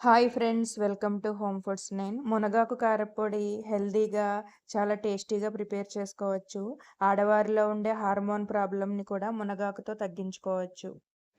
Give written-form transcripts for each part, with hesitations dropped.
Hi friends, welcome to home foods. నేను మునగాకు కారప్పొడి హెల్తీగా చాలా టేస్టీగా ప్రిపేర్ చేసుకోవచ్చు. ఆడవారిలో ఉండే హార్మోన్ ప్రాబ్లమ్ని కూడా మునగాకుతో తగ్గించుకోవచ్చు.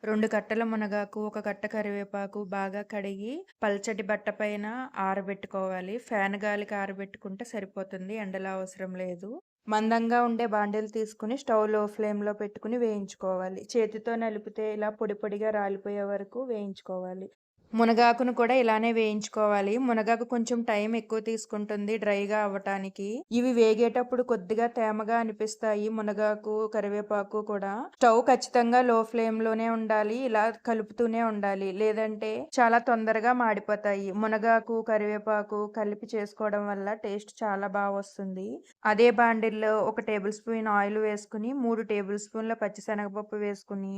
2 కట్టల మునగాకు, 1 కట్ట కరివేపాకు బాగా కడిగి పల్చటి బట్ట పైన ఆరబెట్టుకోవాలి. ఫ్యాన్ గాలికి ఆరబెట్టుకుంటే సరిపోతుంది. ఎండలో అవసరం లేదు. మందంగా ఉండే బాండీలు తీసుకుని స్టవ్ లో ఫ్లేమ్లో పెట్టుకుని వేయించుకోవాలి. చేతితో నలిపితే ఇలా పొడి పొడిగా రాలిపోయే వరకు వేయించుకోవాలి. మునగాకును కూడా ఇలానే వేయించుకోవాలి. మునగాకు కొంచెం టైం ఎక్కువ తీసుకుంటుంది డ్రైగా అవ్వటానికి. ఇవి వేగేటప్పుడు కొద్దిగా తేమగా అనిపిస్తాయి. మునగాకు, కరివేపాకు కూడా. స్టవ్ ఖచ్చితంగా లో ఫ్లేమ్ లోనే ఉండాలి. ఇలా కలుపుతూనే ఉండాలి. లేదంటే చాలా తొందరగా మాడిపోతాయి. మునగాకు, కరివేపాకు కలిపి చేసుకోవడం వల్ల టేస్ట్ చాలా బాగా వస్తుంది. అదే బాండిల్లో 1 టేబుల్ స్పూన్ ఆయిల్ వేసుకుని 3 టేబుల్ స్పూన్ల పచ్చిశనగపప్పు వేసుకుని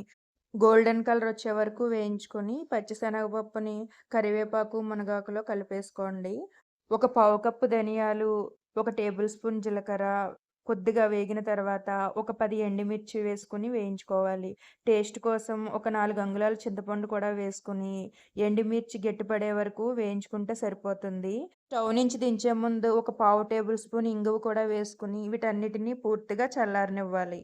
గోల్డెన్ కలర్ వచ్చే వరకు వేయించుకొని పచ్చిశనగపప్పుని కరివేపాకు, మునగాకులో కలిపేసుకోండి. ఒక పావు కప్పు ధనియాలు, 1 టేబుల్ స్పూన్ జీలకర్ర కొద్దిగా వేగిన తర్వాత ఒక 10 ఎండుమిర్చి వేసుకొని వేయించుకోవాలి. టేస్ట్ కోసం ఒక 4 అంగుళాల చింతపండు కూడా వేసుకుని ఎండుమిర్చి గట్టిపడే వరకు వేయించుకుంటే సరిపోతుంది. స్టవ్ నుంచి దించే ముందు ఒక పావు టేబుల్ స్పూన్ ఇంగువ కూడా వేసుకుని వీటన్నిటిని పూర్తిగా చల్లారనివ్వాలి.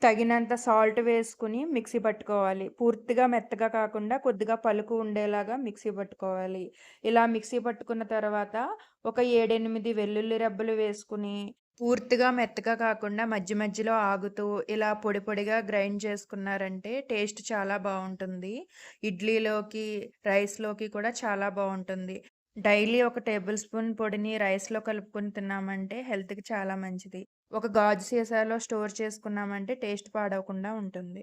తగినంత సాల్ట్ వేసుకుని మిక్సీ పట్టుకోవాలి. పూర్తిగా మెత్తగా కాకుండా కొద్దిగా పలుకు ఉండేలాగా మిక్సీ పట్టుకోవాలి. ఇలా మిక్సీ పట్టుకున్న తర్వాత ఒక 7, 8 వెల్లుల్లి రెబ్బలు వేసుకుని పూర్తిగా మెత్తగా కాకుండా మధ్య మధ్యలో ఆగుతూ ఇలా పొడి పొడిగా గ్రైండ్ చేసుకున్నారంటే టేస్ట్ చాలా బావుంటుంది. ఇడ్లీలోకి, రైస్‌లోకి కూడా చాలా బావుంటుంది. డైలీ ఒక టేబుల్ స్పూన్ పొడిని రైస్‌లో కలుపుకొని తిన్నామంటే హెల్త్‌కి చాలా మంచిది. ఒక గాజు సీసాలో స్టోర్ చేసుకున్నామంటే టేస్ట్ పాడవకుండా ఉంటుంది.